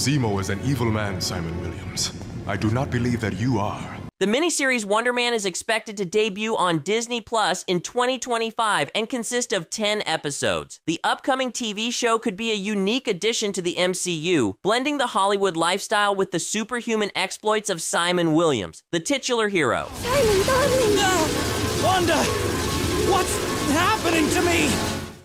Zemo is an evil man, Simon Williams. I do not believe that you are. The miniseries Wonder Man is expected to debut on Disney Plus in 2025 and consist of 10 episodes. The upcoming TV show could be a unique addition to the MCU, blending the Hollywood lifestyle with the superhuman exploits of Simon Williams, the titular hero. Simon, darling! No! Wanda! What's happening to me?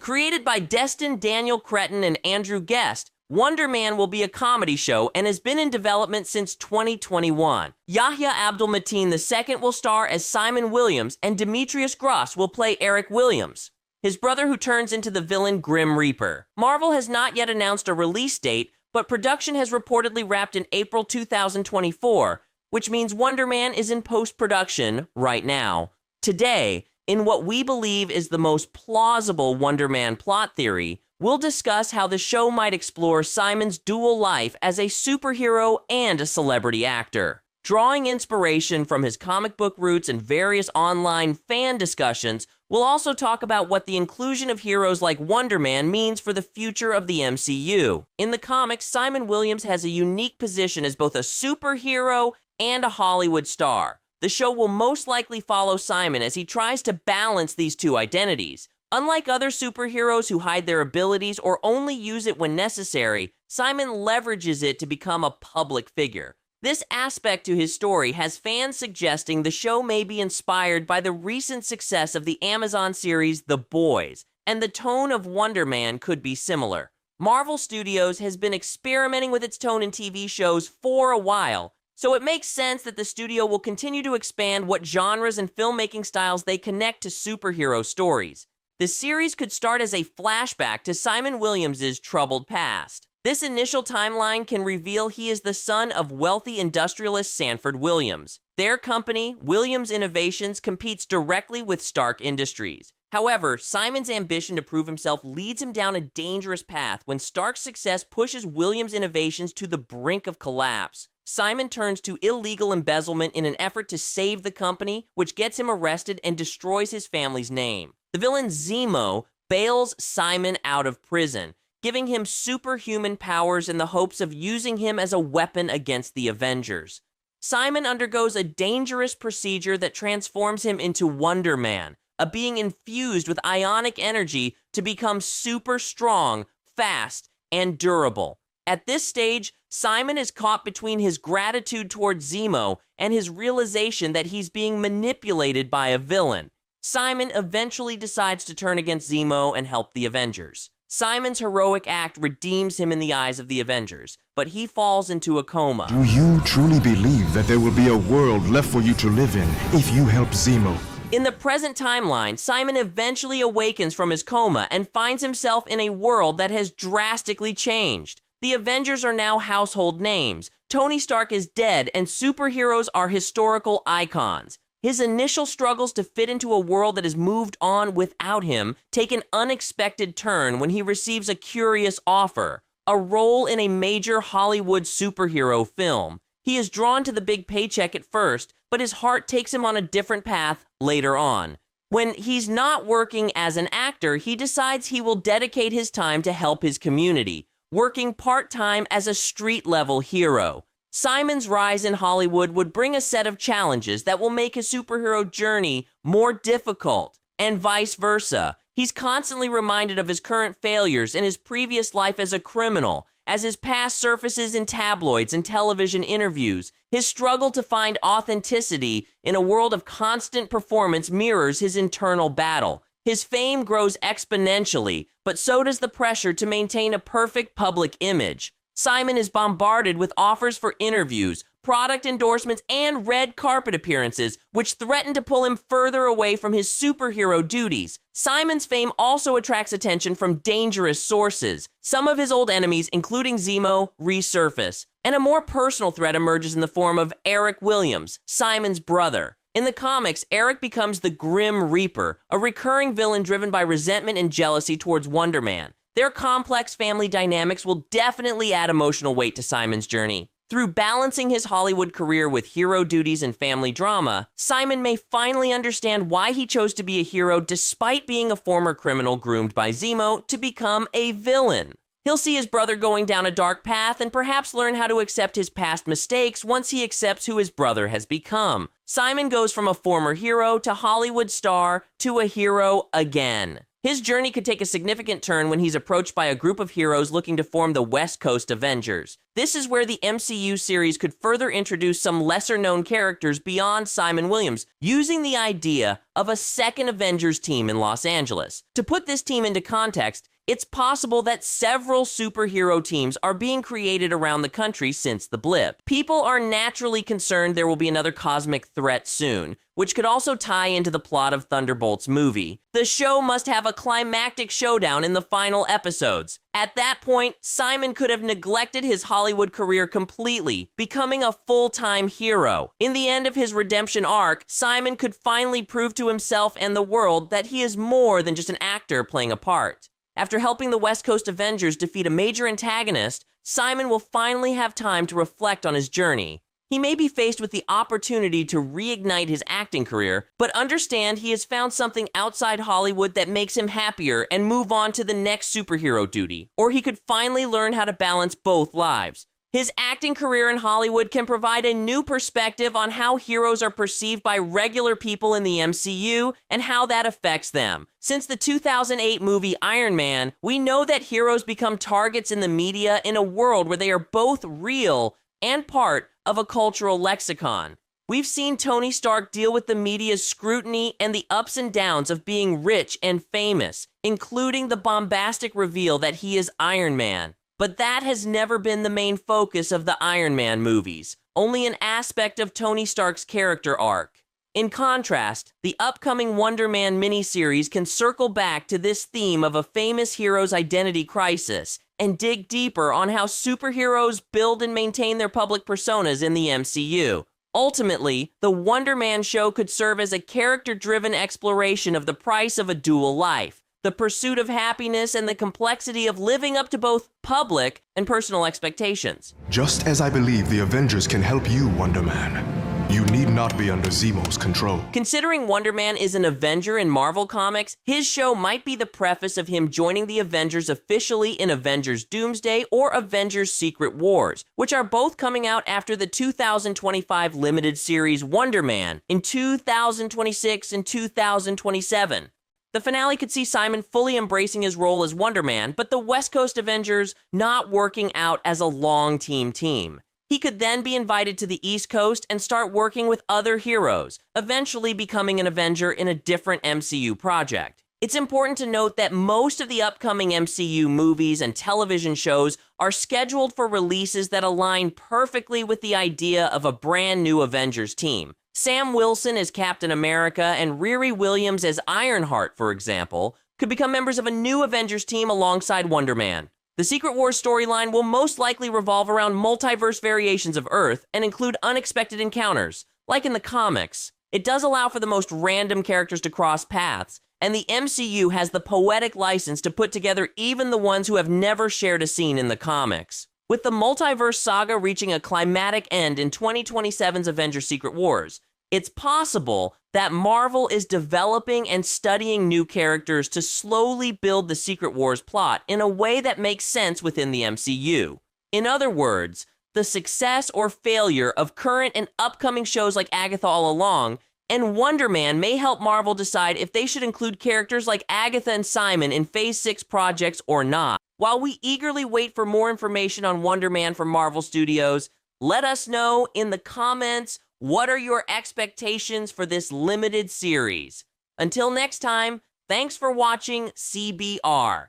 Created by Destin Daniel Cretton and Andrew Guest, Wonder Man will be a comedy show and has been in development since 2021. Yahya Abdul-Mateen II will star as Simon Williams, and Demetrius Gross will play Eric Williams, his brother who turns into the villain Grim Reaper. Marvel has not yet announced a release date, but production has reportedly wrapped in April 2024, which means Wonder Man is in post-production right now. Today, in what we believe is the most plausible Wonder Man plot theory, we'll discuss how the show might explore Simon's dual life as a superhero and a celebrity actor. Drawing inspiration from his comic book roots and various online fan discussions, we'll also talk about what the inclusion of heroes like Wonder Man means for the future of the MCU. In the comics, Simon Williams has a unique position as both a superhero and a Hollywood star. The show will most likely follow Simon as he tries to balance these two identities. Unlike other superheroes who hide their abilities or only use it when necessary, Simon leverages it to become a public figure. This aspect to his story has fans suggesting the show may be inspired by the recent success of the Amazon series The Boys, and the tone of Wonder Man could be similar. Marvel Studios has been experimenting with its tone in TV shows for a while, so it makes sense that the studio will continue to expand what genres and filmmaking styles they connect to superhero stories. The series could start as a flashback to Simon Williams' troubled past. This initial timeline can reveal he is the son of wealthy industrialist Sanford Williams. Their company, Williams Innovations, competes directly with Stark Industries. However, Simon's ambition to prove himself leads him down a dangerous path when Stark's success pushes Williams Innovations to the brink of collapse. Simon turns to illegal embezzlement in an effort to save the company, which gets him arrested and destroys his family's name. The villain Zemo bails Simon out of prison, giving him superhuman powers in the hopes of using him as a weapon against the Avengers. Simon undergoes a dangerous procedure that transforms him into Wonder Man, a being infused with ionic energy to become super strong, fast, and durable. At this stage, Simon is caught between his gratitude towards Zemo and his realization that he's being manipulated by a villain. Simon eventually decides to turn against Zemo and help the Avengers. Simon's heroic act redeems him in the eyes of the Avengers, but he falls into a coma. Do you truly believe that there will be a world left for you to live in if you help Zemo? In the present timeline, Simon eventually awakens from his coma and finds himself in a world that has drastically changed. The Avengers are now household names. Tony Stark is dead, and superheroes are historical icons. His initial struggles to fit into a world that has moved on without him take an unexpected turn when he receives a curious offer, a role in a major Hollywood superhero film. He is drawn to the big paycheck at first, but his heart takes him on a different path later on. When he's not working as an actor, he decides he will dedicate his time to help his community, working part-time as a street-level hero. Simon's rise in Hollywood would bring a set of challenges that will make his superhero journey more difficult, and vice versa. He's constantly reminded of his current failures in his previous life as a criminal, as his past surfaces in tabloids and television interviews. His struggle to find authenticity in a world of constant performance mirrors his internal battle. His fame grows exponentially, but so does the pressure to maintain a perfect public image. Simon is bombarded with offers for interviews, product endorsements, and red carpet appearances, which threaten to pull him further away from his superhero duties. Simon's fame also attracts attention from dangerous sources. Some of his old enemies, including Zemo, resurface, and a more personal threat emerges in the form of Eric Williams, Simon's brother. In the comics, Eric becomes the Grim Reaper, a recurring villain driven by resentment and jealousy towards Wonder Man. Their complex family dynamics will definitely add emotional weight to Simon's journey. Through balancing his Hollywood career with hero duties and family drama, Simon may finally understand why he chose to be a hero despite being a former criminal groomed by Zemo to become a villain. He'll see his brother going down a dark path and perhaps learn how to accept his past mistakes once he accepts who his brother has become. Simon goes from a former hero to Hollywood star to a hero again. His journey could take a significant turn when he's approached by a group of heroes looking to form the West Coast Avengers. This is where the MCU series could further introduce some lesser-known characters beyond Simon Williams, using the idea of a second Avengers team in Los Angeles. To put this team into context, it's possible that several superhero teams are being created around the country since the blip. People are naturally concerned there will be another cosmic threat soon, which could also tie into the plot of Thunderbolt's movie. The show must have a climactic showdown in the final episodes. At that point, Simon could have neglected his Hollywood career completely, becoming a full-time hero. In the end of his redemption arc, Simon could finally prove to himself and the world that he is more than just an actor playing a part. After helping the West Coast Avengers defeat a major antagonist, Simon will finally have time to reflect on his journey. He may be faced with the opportunity to reignite his acting career, but understand he has found something outside Hollywood that makes him happier and move on to the next superhero duty. Or he could finally learn how to balance both lives. His acting career in Hollywood can provide a new perspective on how heroes are perceived by regular people in the MCU and how that affects them. Since the 2008 movie Iron Man, we know that heroes become targets in the media in a world where they are both real and part of a cultural lexicon. We've seen Tony Stark deal with the media's scrutiny and the ups and downs of being rich and famous, including the bombastic reveal that he is Iron Man. But that has never been the main focus of the Iron Man movies, only an aspect of Tony Stark's character arc. In contrast, the upcoming Wonder Man miniseries can circle back to this theme of a famous hero's identity crisis and dig deeper on how superheroes build and maintain their public personas in the MCU. Ultimately, the Wonder Man show could serve as a character-driven exploration of the price of a dual life, the pursuit of happiness, and the complexity of living up to both public and personal expectations. Just as I believe the Avengers can help you, Wonder Man, you need not be under Zemo's control. Considering Wonder Man is an Avenger in Marvel Comics, his show might be the preface of him joining the Avengers officially in Avengers Doomsday or Avengers Secret Wars, which are both coming out after the 2025 limited series Wonder Man in 2026 and 2027. The finale could see Simon fully embracing his role as Wonder Man, but the West Coast Avengers not working out as a long team. He could then be invited to the East Coast and start working with other heroes, eventually becoming an Avenger in a different MCU project. It's important to note that most of the upcoming MCU movies and television shows are scheduled for releases that align perfectly with the idea of a brand new Avengers team. Sam Wilson as Captain America and Riri Williams as Ironheart, for example, could become members of a new Avengers team alongside Wonder Man. The Secret Wars storyline will most likely revolve around multiverse variations of Earth and include unexpected encounters, like in the comics. It does allow for the most random characters to cross paths, and the MCU has the poetic license to put together even the ones who have never shared a scene in the comics. With the multiverse saga reaching a climatic end in 2027's Avengers Secret Wars, it's possible that Marvel is developing and studying new characters to slowly build the Secret Wars plot in a way that makes sense within the MCU. In other words, the success or failure of current and upcoming shows like Agatha All Along and Wonder Man may help Marvel decide if they should include characters like Agatha and Simon in Phase 6 projects or not. While we eagerly wait for more information on Wonder Man from Marvel Studios, let us know in the comments, what are your expectations for this limited series? Until next time, thanks for watching CBR.